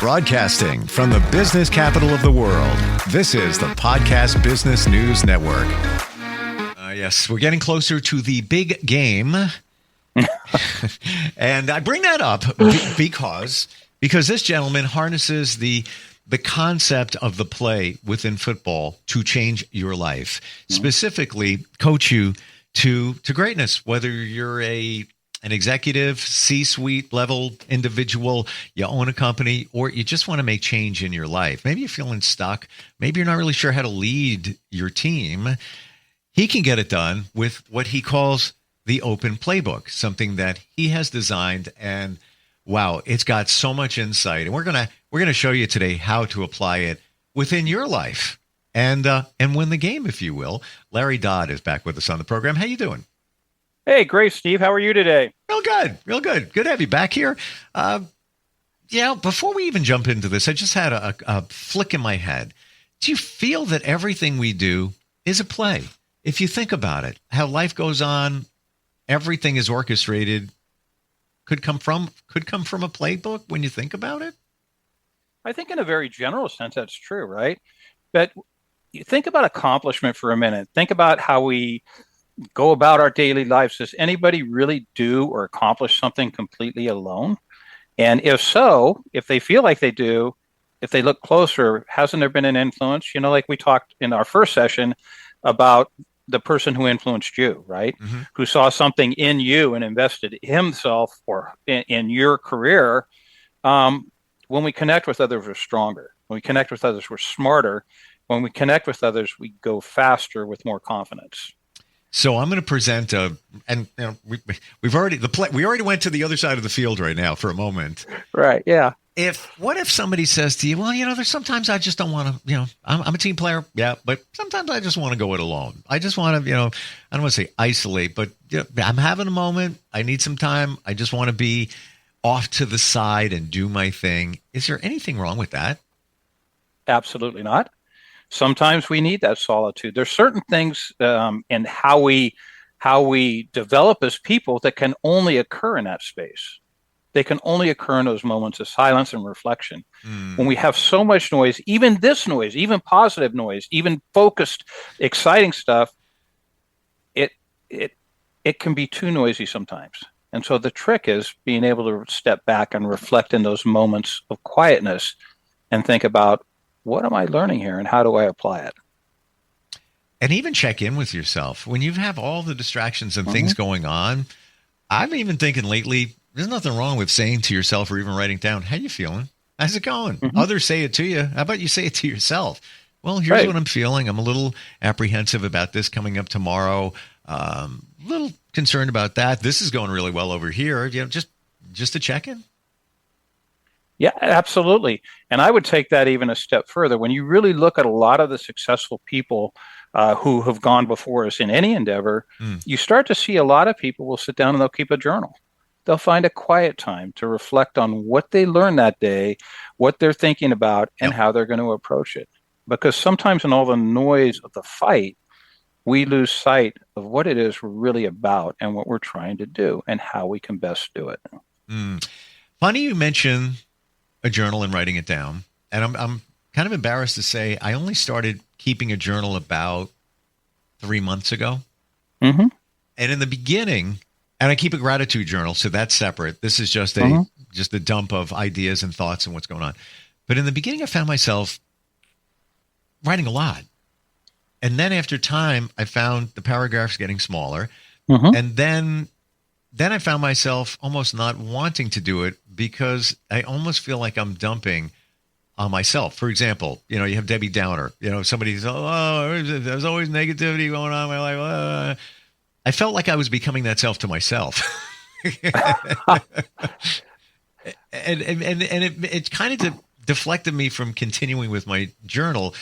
Broadcasting from the business capital of the world, this is the Podcast Business News Network. Yes, we're getting closer to the big game. And I bring that up because this gentleman harnesses the concept of the play within football to change your life, specifically coach you to greatness, whether you're an executive, C-suite level individual, you own a company, or you just want to make change in your life. Maybe you're feeling stuck. Maybe you're not really sure how to lead your team. He can get it done with what he calls the OpenPlaybook, something that he has designed, and wow, it's got so much insight. And we're gonna show you today how to apply it within your life and win the game, if you will. Larry Dodd is back with us on the program. How you doing? Hey, great, Steve. How are you today? Real good. Good to have you back here. Before we even jump into this, I just had a flick in my head. Do you feel that everything we do is a play? If you think about it, how life goes on, everything is orchestrated, could come from a playbook when you think about it? I think in a very general sense, that's true, right? But you think about accomplishment for a minute. Think about how we go about our daily lives. Does anybody really do or accomplish something completely alone? And if so, if they feel like they do, if they look closer, hasn't there been an influence? You know, like we talked in our first session about the person who influenced you, right? Mm-hmm. Who saw something in you and invested himself or in your career. When we connect with others, we're stronger. When we connect with others, we're smarter. When we connect with others, we go faster with more confidence. So I'm going to present we already went to the other side of the field right now for a moment. Right. Yeah. What if somebody says to you, well, there's sometimes I just don't want to, I'm a team player. Yeah. But sometimes I just want to go it alone. I just want to, I don't want to say isolate, but I'm having a moment. I need some time. I just want to be off to the side and do my thing. Is there anything wrong with that? Absolutely not. Sometimes we need that solitude. There's certain things in how we develop as people that can only occur in that space. They can only occur in those moments of silence and reflection. When we have so much noise, even this noise, even positive noise, even focused, exciting stuff, it can be too noisy sometimes. And so the trick is being able to step back and reflect in those moments of quietness and think about, what am I learning here and how do I apply it? And even check in with yourself. When you have all the distractions and things going on, I'm even thinking lately, there's nothing wrong with saying to yourself or even writing down, how you feeling? How's it going? Others say it to you. How about you say it to yourself? Well, here's what I'm feeling. I'm a little apprehensive about this coming up tomorrow. A little concerned about that. This is going really well over here. Just to check in. Yeah, absolutely. And I would take that even a step further. When you really look at a lot of the successful people who have gone before us in any endeavor, you start to see a lot of people will sit down and they'll keep a journal. They'll find a quiet time to reflect on what they learned that day, what they're thinking about, and how they're going to approach it. Because sometimes in all the noise of the fight, we lose sight of what it is we're really about and what we're trying to do and how we can best do it. Funny you mention a journal and writing it down. And I'm kind of embarrassed to say I only started keeping a journal about 3 months ago. And in the beginning, and I keep a gratitude journal, so that's separate. This is just a dump of ideas and thoughts and what's going on. But in the beginning, I found myself writing a lot. And then after time, I found the paragraphs getting smaller. And then I found myself almost not wanting to do it because I almost feel like I'm dumping on myself. For example, you have Debbie Downer. Somebody's, there's always negativity going on in my life. I felt like I was becoming that self to myself. and it kind of deflected me from continuing with my journal.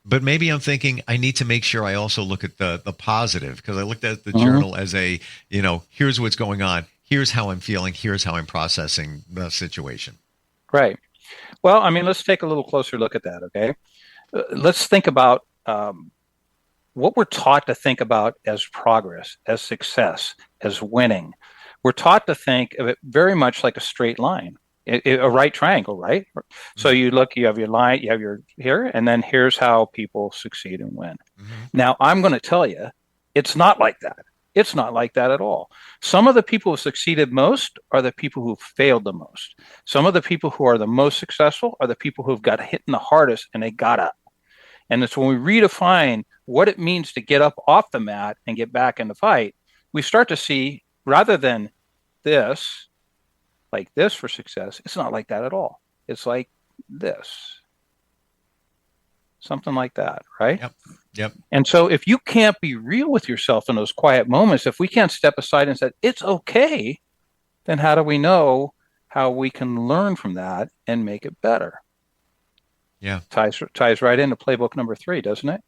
But maybe I'm thinking I need to make sure I also look at the positive, because I looked at the journal as a, here's what's going on. Here's how I'm feeling. Here's how I'm processing the situation. Right. Well, let's take a little closer look at that, okay? Let's think about what we're taught to think about as progress, as success, as winning. We're taught to think of it very much like a straight line. A right triangle, right? So you look, you have your line, you have your here, and then here's how people succeed and win. Mm-hmm. Now, I'm going to tell you, it's not like that. It's not like that at all. Some of the people who succeeded most are the people who failed the most. Some of the people who are the most successful are the people who've got hit in the hardest and they got up. And it's when we redefine what it means to get up off the mat and get back in the fight, we start to see, rather than this, like this for success, it's not like that at all. It's like this. Something like that, right? Yep. And so if you can't be real with yourself in those quiet moments, if we can't step aside and say, it's okay, then how do we know how we can learn from that and make it better? Yeah. Ties right into playbook number 3, doesn't it?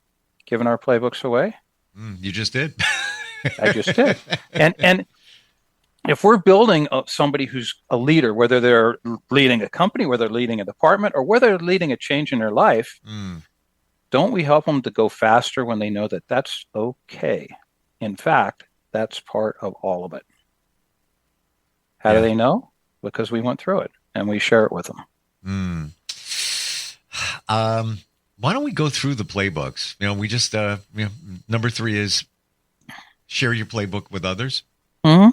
Giving our playbooks away. You just did. I just did. And if we're building somebody who's a leader, whether they're leading a company, whether they're leading a department, or whether they're leading a change in their life, don't we help them to go faster when they know that that's okay? In fact, that's part of all of it. How do they know? Because we went through it and we share it with them. Why don't we go through the playbooks? We just, number 3 is share your playbook with others. Mm-hmm.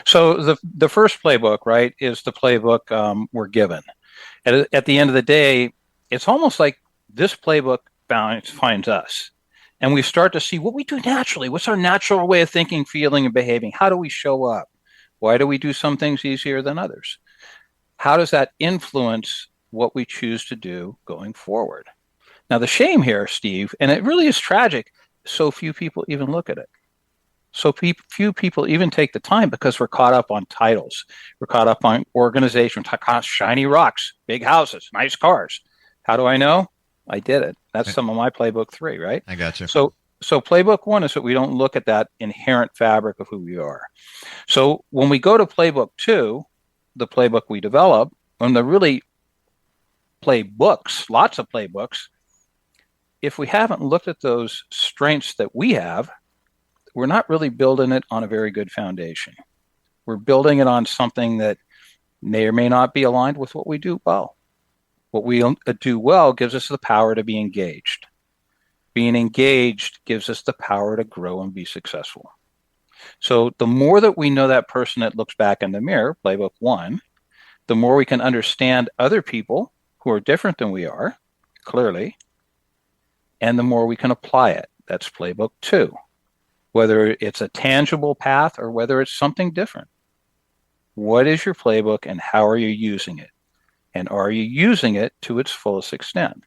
So the first playbook, right, is the playbook we're given. At the end of the day, it's almost like this playbook finds us. And we start to see what we do naturally. What's our natural way of thinking, feeling, and behaving? How do we show up? Why do we do some things easier than others? How does that influence what we choose to do going forward? Now, the shame here, Steve, and it really is tragic, so few people even look at it. So few people even take the time because we're caught up on titles. We're caught up on organization, shiny rocks, big houses, nice cars. How do I know? I did it. That's some of my playbook 3, right? I got you. So playbook 1 is that we don't look at that inherent fabric of who we are. So when we go to playbook 2, the playbook we develop, when they're really playbooks, lots of playbooks, if we haven't looked at those strengths that we have, we're not really building it on a very good foundation. We're building it on something that may or may not be aligned with what we do well. What we do well gives us the power to be engaged. Being engaged gives us the power to grow and be successful. So the more that we know that person that looks back in the mirror, playbook 1, the more we can understand other people who are different than we are, clearly, and the more we can apply it. That's playbook 2. Whether it's a tangible path or whether it's something different. What is your playbook and how are you using it? And are you using it to its fullest extent?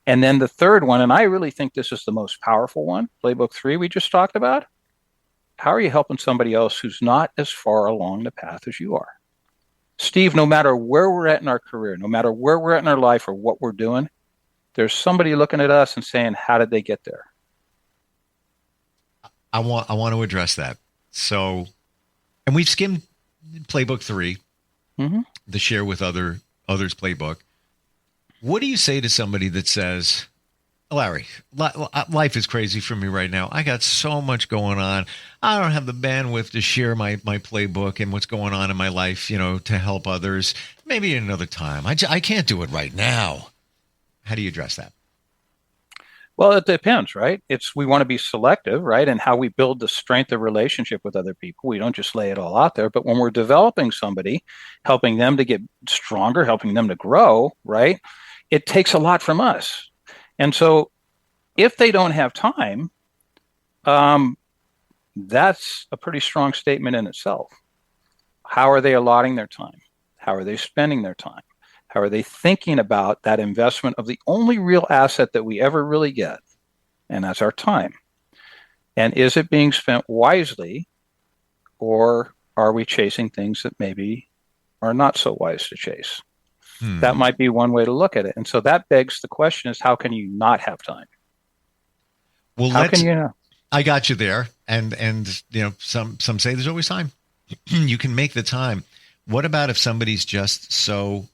And then the third one, and I really think this is the most powerful one, playbook 3 we just talked about. How are you helping somebody else who's not as far along the path as you are? Steve, no matter where we're at in our career, no matter where we're at in our life or what we're doing, there's somebody looking at us and saying, how did they get there? I want to address that. So, and we've skimmed playbook 3, the share with others playbook. What do you say to somebody that says, Larry, life is crazy for me right now. I got so much going on. I don't have the bandwidth to share my playbook and what's going on in my life, to help others. Maybe another time. I can't do it right now. How do you address that? Well, it depends, right? We want to be selective, right? And how we build the strength of relationship with other people. We don't just lay it all out there. But when we're developing somebody, helping them to get stronger, helping them to grow, right? It takes a lot from us. And so if they don't have time, that's a pretty strong statement in itself. How are they allotting their time? How are they spending their time? How are they thinking about that investment of the only real asset that we ever really get? And that's our time. And is it being spent wisely, or are we chasing things that maybe are not so wise to chase? That might be one way to look at it. And so that begs the question is, how can you not have time? Well, how can you know? I got you there. And some say there's always time. You can make the time. What about if somebody's just so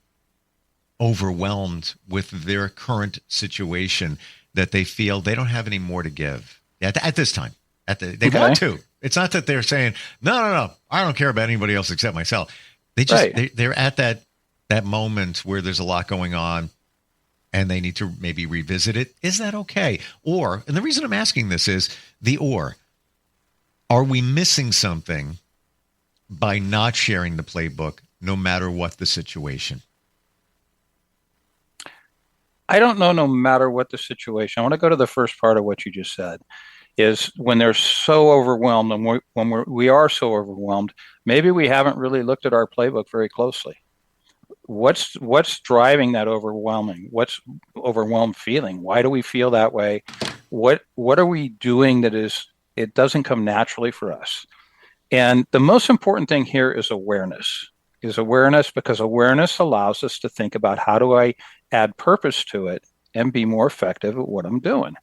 overwhelmed with their current situation that they feel they don't have any more to give at this time? They want to. It's not that they're saying, no, I don't care about anybody else except myself. They just, they're at that that moment where there's a lot going on and they need to maybe revisit it, is that okay? Or, and the reason I'm asking this is are we missing something by not sharing the playbook no matter what the situation? I don't know, no matter what the situation. I want to go to the first part of what you just said, is when they're so overwhelmed, and we are so overwhelmed, maybe we haven't really looked at our playbook very closely. What's driving that what's overwhelmed feeling? Why do we feel that way? What are we doing it doesn't come naturally for us? And the most important thing here is awareness. Because awareness allows us to think about, how do I add purpose to it and be more effective at what I'm doing,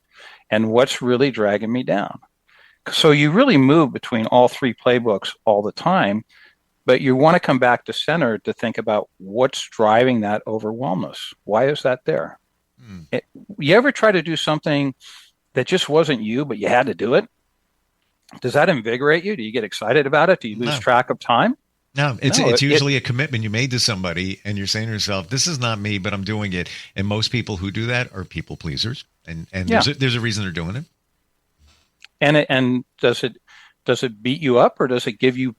and what's really dragging me down. So you really move between all three playbooks all the time, but you want to come back to center to think about what's driving that overwhelmness. Why is that there? You ever try to do something that just wasn't you, but you had to do it? Does that invigorate you? Do you get excited about it? Do you lose track of time? No, it's usually a commitment you made to somebody, and you're saying to yourself, this is not me, but I'm doing it. And most people who do that are people pleasers, and there's a reason they're doing it. And does it beat you up, or does it give you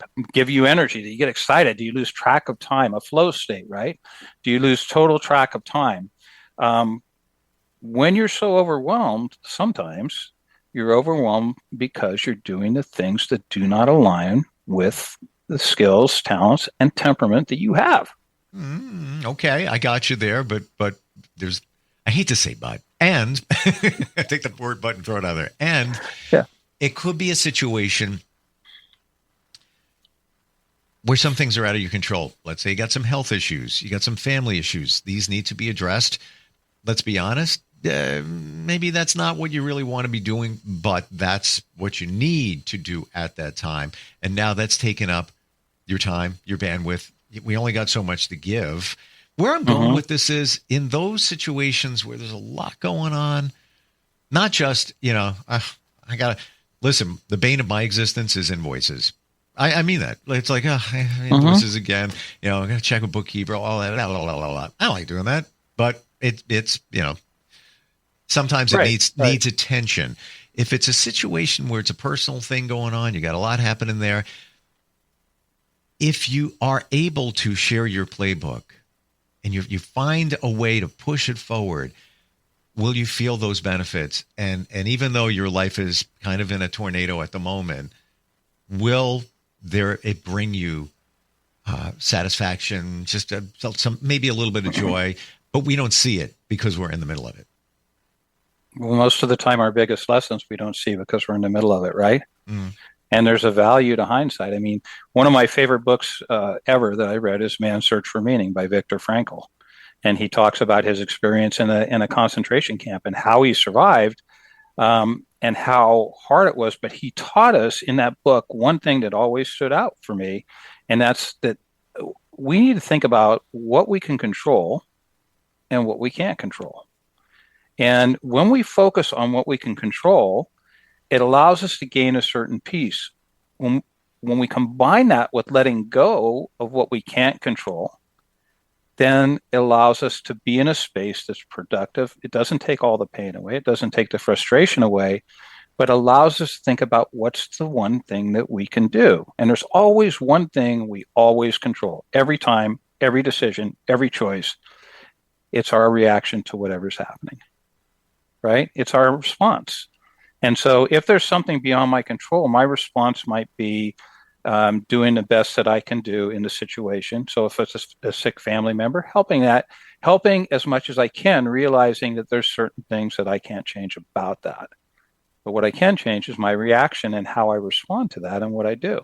energy? Do you get excited? Do you lose track of time? A flow state, right? Do you lose total track of time? When you're so overwhelmed, sometimes you're overwhelmed because you're doing the things that do not align with the skills, talents, and temperament that you have. Okay, I got you there, but there's, I hate to say but, and I take the word but and throw it out there. And it could be a situation where some things are out of your control. Let's say you got some health issues, you got some family issues. These need to be addressed. Let's be honest. Maybe that's not what you really want to be doing, but that's what you need to do at that time. And now that's taken up your time, your bandwidth. We only got so much to give. Where I'm going with this is, in those situations where there's a lot going on, not just, I got to listen, the bane of my existence is invoices. I mean that. It's like, invoices again, I got to check a bookkeeper, all that, blah, blah, blah, blah, blah. I don't like doing that, but it's sometimes it needs attention. If it's a situation where it's a personal thing going on, you got a lot happening there. If you are able to share your playbook and you find a way to push it forward, will you feel those benefits? And even though your life is kind of in a tornado at the moment, will it bring you satisfaction, just some maybe a little bit of joy, but we don't see it because we're in the middle of it. Well, most of the time, our biggest lessons we don't see because we're in the middle of it, right? And there's a value to hindsight. I mean, one of my favorite books ever that I read is Man's Search for Meaning by Viktor Frankl. And he talks about his experience in a concentration camp and how he survived and how hard it was. But he taught us in that book one thing that always stood out for me, and that's that we need to think about what we can control and what we can't control. And when we focus on what we can control, it allows us to gain a certain peace. When we combine that with letting go of what we can't control, then it allows us to be in a space that's productive. It doesn't take all the pain away. It doesn't take the frustration away, but allows us to think about what's the one thing that we can do. And there's always one thing we always control. Every time, every decision, every choice, it's our reaction to whatever's happening, right? It's our response. And so if there's something beyond my control, my response might be doing the best that I can do in the situation. So if it's a sick family member, helping as much as I can, realizing that there's certain things that I can't change about that. But what I can change is my reaction and how I respond to that and what I do.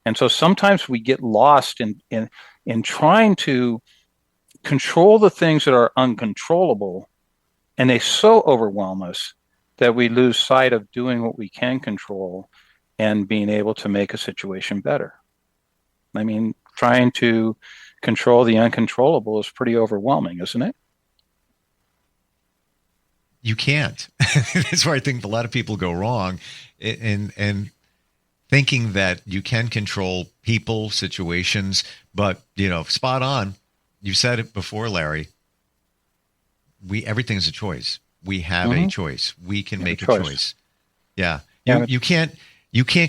And so sometimes we get lost in trying to control the things that are uncontrollable, and they so overwhelm us that we lose sight of doing what we can control and being able to make a situation better. I mean, trying to control the uncontrollable is pretty overwhelming, isn't it? You can't. That's where I think a lot of people go wrong in thinking that you can control people, situations, but spot on. you said it before, Larry. Everything's a choice. We have a choice. We can make a choice. Yeah. You can't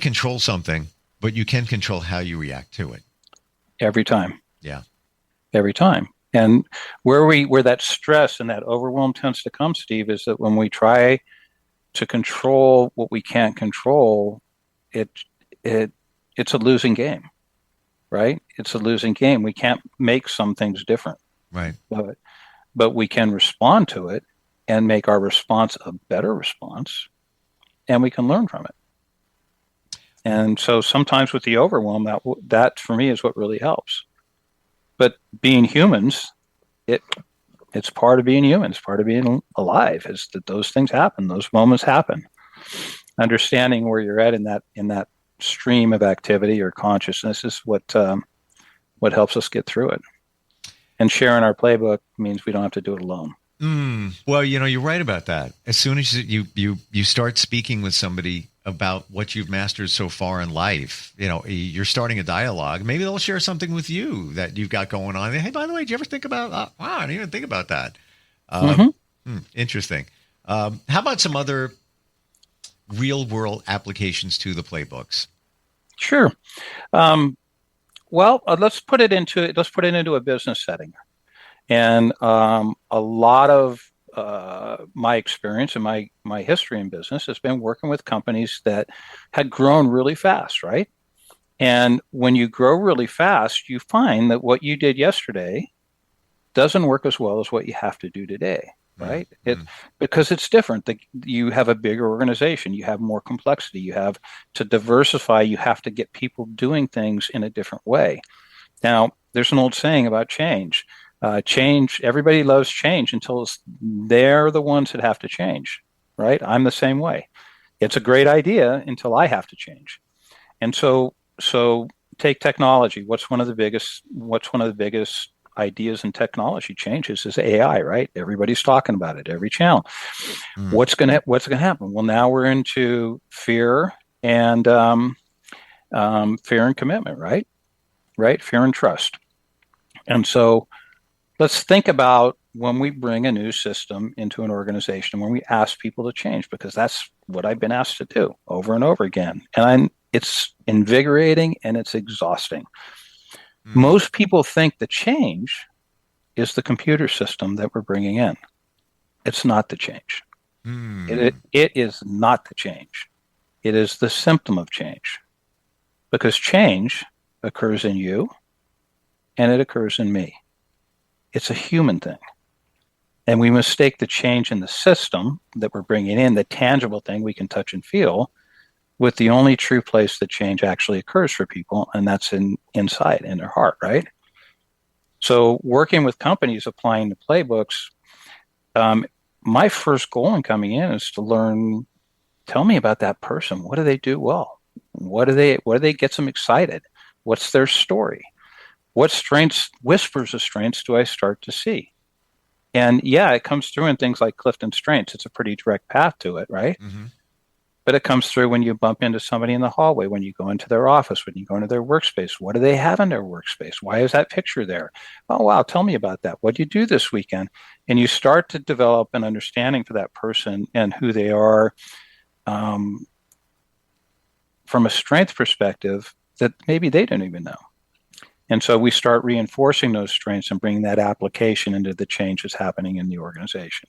control something, but you can control how you react to it. Every time. Yeah. Every time. And where that stress and that overwhelm tends to come, Steve, is that when we try to control what we can't control, it's a losing game, right? It's a losing game. We can't make some things different. Right. But we can respond to it and make our response a better response, and we can learn from it. And so sometimes with the overwhelm, that for me is what really helps. But being humans, it's part of being human. It's part of being alive. Is that those things happen? Those moments happen. Understanding where you're at in that stream of activity or consciousness is what helps us get through it. And sharing our playbook means we don't have to do it alone. Well, you're right about that. As soon as you start speaking with somebody about what you've mastered so far in life, you're starting a dialogue. Maybe they'll share something with you that you've got going on. Hey, by the way, did you ever think about? Wow, I didn't even think about that. Interesting. How about some other real world applications to the playbooks? Sure. Well, let's put it into a business setting. And a lot of my experience and my history in business has been working with companies that had grown really fast, right? And when you grow really fast, you find that what you did yesterday doesn't work as well as what you have to do today, right? Because it's different. You have a bigger organization, you have more complexity, you have to diversify, you have to get people doing things in a different way. Now, there's an old saying about change. Change, everybody loves change until they're the ones that have to change, right? I'm the same way. It's a great idea until I have to change. And so take technology. What's one of the biggest ideas in technology changes is AI, right? Everybody's talking about it, every channel. What's gonna happen? Well, now we're into fear and commitment, right? Right? Fear and trust. And so let's think about when we bring a new system into an organization, when we ask people to change, because that's what I've been asked to do over and over again. And it's invigorating and it's exhausting. Most people think the change is the computer system that we're bringing in. It's not the change. It is not the change. It is the symptom of change. Because change occurs in you and it occurs in me. It's a human thing. And we mistake the change in the system that we're bringing in, the tangible thing we can touch and feel, with the only true place that change actually occurs for people, and that's inside, in their heart, right? So working with companies, applying the playbooks, my first goal in coming in is to learn, tell me about that person. What do they do well? What do they get them excited? What's their story? What strengths, whispers of strengths do I start to see? And yeah, it comes through in things like Clifton Strengths. It's a pretty direct path to it, right? But it comes through when you bump into somebody in the hallway, when you go into their office, when you go into their workspace. What do they have in their workspace? Why is that picture there? Oh, wow, tell me about that. What did you do this weekend? And you start to develop an understanding for that person and who they are from a strength perspective that maybe they don't even know. And so we start reinforcing those strengths and bringing that application into the changes happening in the organization.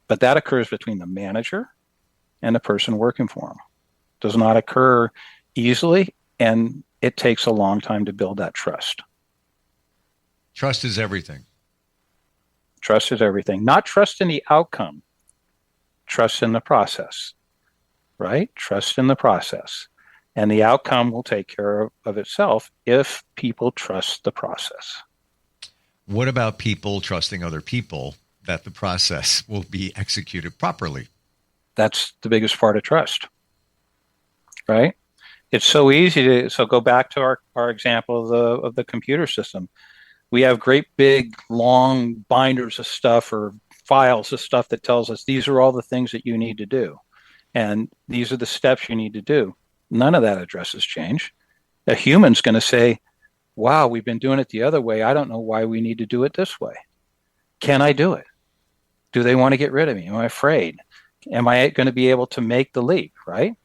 But that occurs between the manager and the person working for them. It does not occur easily, and it takes a long time to build that trust. Trust is everything. Trust is everything. Not trust in the outcome. Trust in the process, right? Trust in the process. And the outcome will take care of itself if people trust the process. What about people trusting other people that the process will be executed properly? That's the biggest part of trust, right? It's so easy so go back to our example of the computer system. We have great big long binders of stuff or files of stuff that tells us these are all the things that you need to do. And these are the steps you need to do. None of that addresses change. A human's going to say, Wow, we've been doing it the other way. I don't know why we need to do it this way. Can I do it? Do they want to get rid of me? Am I afraid? Am I going to be able to make the leap? Right?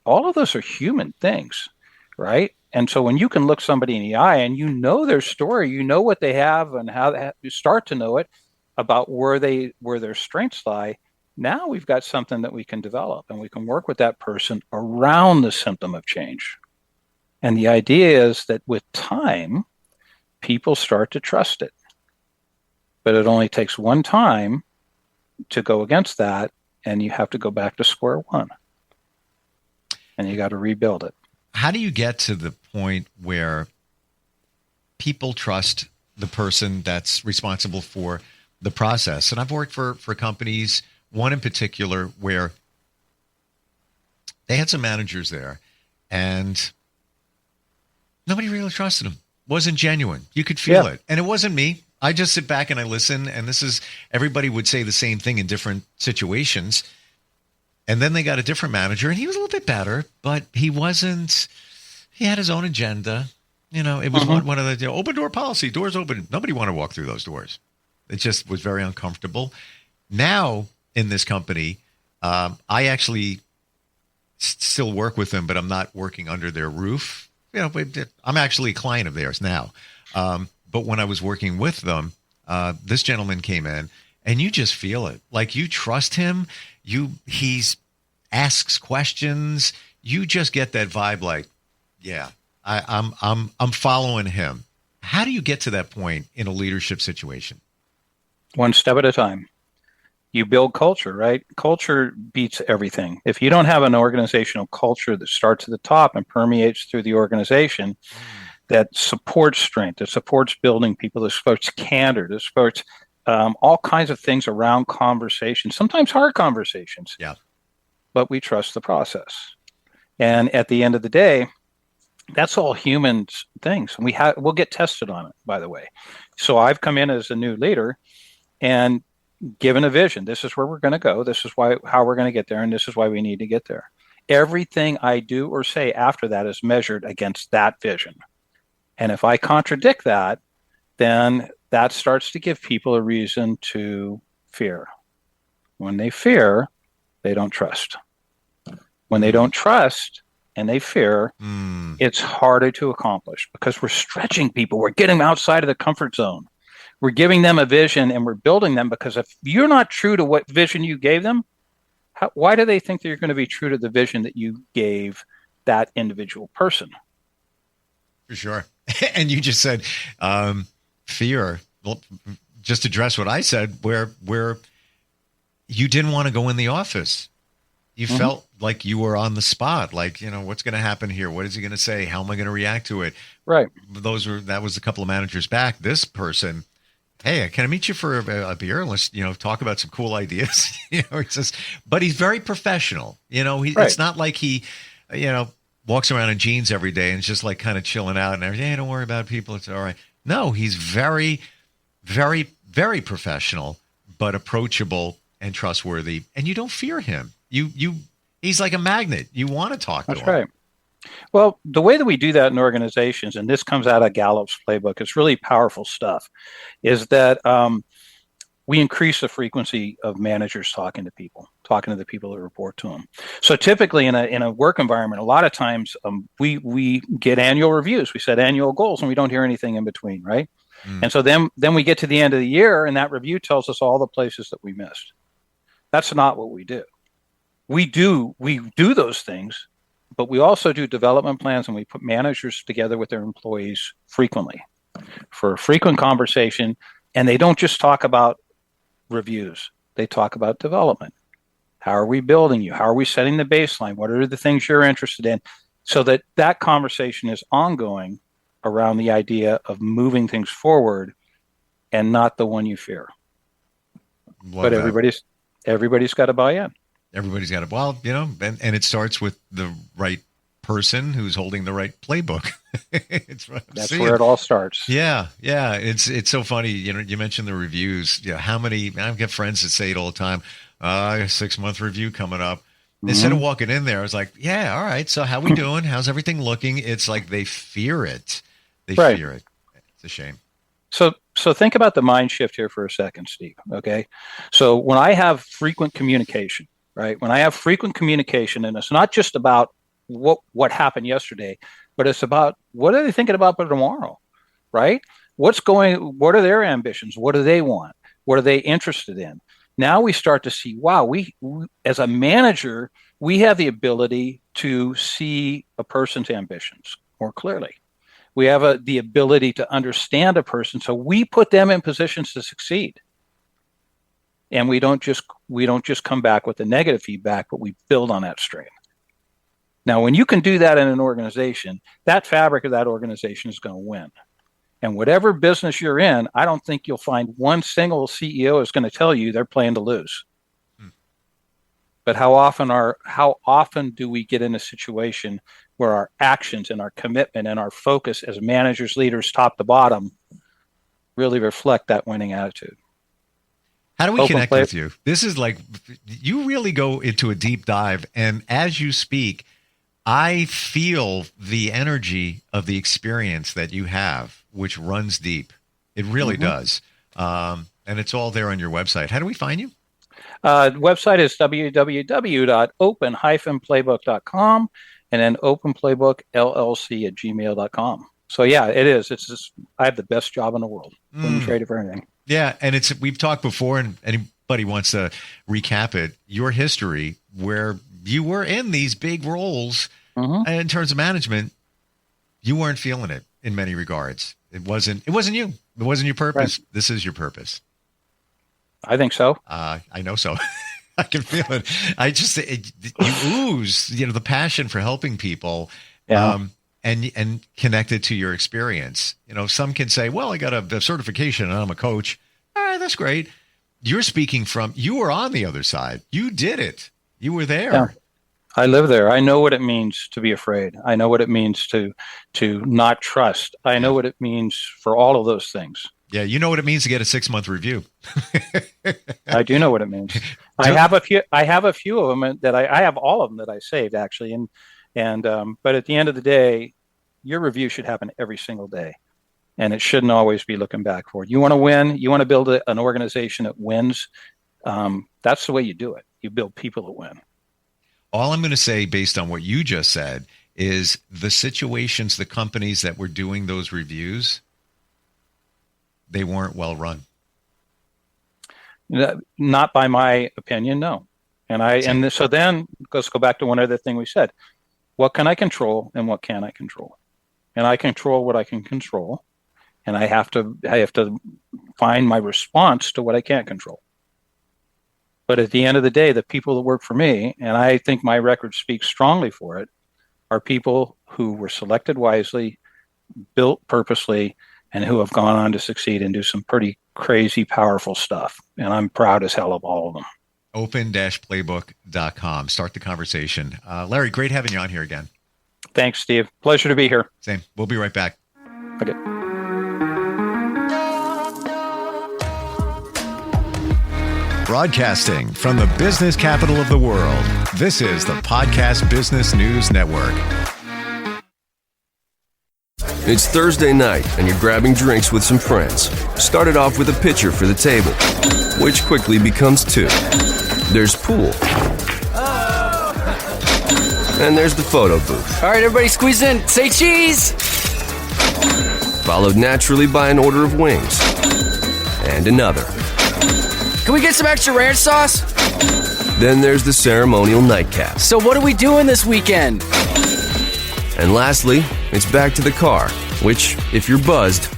All of those are human things, right? And so when you can look somebody in the eye and you know their story, you know what they have and how you start to know it about where their strengths lie. Now we've got something that we can develop, and we can work with that person around the symptom of change. And the idea is that with time, people start to trust it. But it only takes one time to go against that, and you have to go back to square one. And you got to rebuild it. How do you get to the point where people trust the person that's responsible for the process? And I've worked for companies, one in particular, where they had some managers there and nobody really trusted them. Wasn't genuine. You could feel it. And it wasn't me. I just sit back and I listen. And everybody would say the same thing in different situations. And then they got a different manager, and he was a little bit better, but he had his own agenda. It was one of the open door policy, doors open. Nobody wanted to walk through those doors. It just was very uncomfortable. Now in this company, I actually still work with them, but I'm not working under their roof. I'm actually a client of theirs now. But when I was working with them, this gentleman came in, and you just feel it. Like, you trust him. He asks questions. You just get that vibe. Like, yeah, I'm following him. How do you get to that point in a leadership situation? One step at a time. You build culture, right? Culture beats everything. If you don't have an organizational culture that starts at the top and permeates through the organization, that supports strength, that supports building people, that supports candor, that supports all kinds of things around conversations, sometimes hard conversations. Yeah. But we trust the process. And at the end of the day, that's all human things. We'll get tested on it, by the way. So I've come in as a new leader and given a vision. This is where we're going to go. This is how we're going to get there. And this is why we need to get there. Everything I do or say after that is measured against that vision. And if I contradict that, then that starts to give people a reason to fear. When they fear, they don't trust. When they don't trust and they fear, it's harder to accomplish because we're stretching people. We're getting them outside of the comfort zone. We're giving them a vision and we're building them, because if you're not true to what vision you gave them, why do they think that you're going to be true to the vision that you gave that individual person? For sure. And you just said fear. Well, just address what I said, where you didn't want to go in the office. You felt like you were on the spot. Like, what's going to happen here? What is he going to say? How am I going to react to it? Right. That was a couple of managers back. This person, hey, can I meet you for a beer? Let's, talk about some cool ideas. But he's very professional. It's not like he, walks around in jeans every day and is just like kind of chilling out and everything. Hey, don't worry about people. It's all right. No, he's very, very, very professional, but approachable and trustworthy. And you don't fear him. He's like a magnet. You want to talk to him. That's right. Well, the way that we do that in organizations, and this comes out of Gallup's playbook, it's really powerful stuff, is that we increase the frequency of managers talking to the people that report to them. So typically in a work environment, a lot of times we get annual reviews. We set annual goals and we don't hear anything in between, right? And so then we get to the end of the year and that review tells us all the places that we missed. That's not what we do. We do those things, but we also do development plans and we put managers together with their employees frequently for a frequent conversation. And they don't just talk about reviews. They talk about development. How are we building you? How are we setting the baseline? What are the things you're interested in? So that conversation is ongoing around the idea of moving things forward and not the one you fear. But everybody's got to buy in. Everybody's got to, and it starts with the right person who's holding the right playbook. That's where it all starts. Yeah. It's so funny. You mentioned the reviews. Yeah, I've got friends that say it all the time. A 6-month review coming up. Instead of walking in there, I was like, yeah, all right. So how we doing? How's everything looking? It's like they fear it. They Right. fear it. It's a shame. So think about the mind shift here for a second, Steve. Okay. So when I have frequent communication, right? When I have frequent communication, and it's not just about what happened yesterday, but it's about what are they thinking about for tomorrow, right? What are their ambitions? What do they want? What are they interested in? Now we start to see, wow, we as a manager, we have the ability to see a person's ambitions more clearly. We have the ability to understand a person, so we put them in positions to succeed. And we don't just come back with the negative feedback, but we build on that strength. Now, when you can do that in an organization, that fabric of that organization is going to win. And whatever business you're in, I don't think you'll find one single CEO is going to tell you they're playing to lose. But how often do we get in a situation where our actions and our commitment and our focus as managers, leaders, top to bottom, really reflect that winning attitude? How do we connect with you? This is like, you really go into a deep dive. And as you speak, I feel the energy of the experience that you have, which runs deep. It really does. And it's all there on your website. How do we find you? The website is www.open-playbook.com and then OpenPlaybook LLC@gmail.com. So yeah, it is. It's just, I have the best job in the world. Wouldn't trade it for anything. Yeah. And we've talked before, and anybody wants to recap it, your history where you were in these big roles in terms of management, you weren't feeling it in many regards. It wasn't you. It wasn't your purpose. Right. This is your purpose. I think so. I know so. I can feel it. You ooze, the passion for helping people, and connected to your experience. Some can say, well, I got a certification and I'm a coach. All right, that's great. You're speaking from, you were on the other side. You did it. You were there. Yeah. I live there. I know what it means to be afraid. I know what it means to not trust. I know what it means for all of those things. Yeah, you know what it means to get a 6-month review. I do know what it means. I have a few of them that I have all of them that I saved actually, and but at the end of the day, your review should happen every single day, and it shouldn't always be looking back forward. You want to win. You want to build an organization that wins. That's the way you do it. You build people that win. All I'm going to say, based on what you just said, is the situations, the companies that were doing those reviews, they weren't well run. Not by my opinion, no. So then let's go back to one other thing we said. What can I control and what can't I control? And I control what I can control, and I have to find my response to what I can't control. But at the end of the day, the people that work for me, and I think my record speaks strongly for it, are people who were selected wisely, built purposely, and who have gone on to succeed and do some pretty crazy, powerful stuff. And I'm proud as hell of all of them. Open-playbook.com. Start the conversation. Larry, great having you on here again. Thanks, Steve. Pleasure to be here. Same. We'll be right back. Okay. Broadcasting from the business capital of the world, this is the Podcast Business News Network. It's Thursday night, and you're grabbing drinks with some friends. Started off with a pitcher for the table, which quickly becomes 2. There's pool. And there's the photo booth. All right, everybody squeeze in. Say cheese! Followed naturally by an order of wings. And another. Can we get some extra ranch sauce? Then there's the ceremonial nightcap. So what are we doing this weekend? And lastly, it's back to the car, which, if you're buzzed,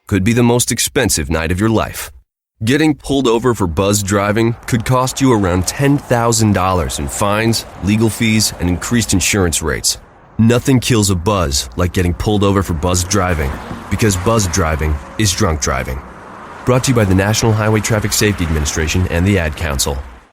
could be the most expensive night of your life. Getting pulled over for buzz driving could cost you around $10,000 in fines, legal fees, and increased insurance rates. Nothing kills a buzz like getting pulled over for buzz driving, because buzz driving is drunk driving. Brought to you by the National Highway Traffic Safety Administration and the Ad Council.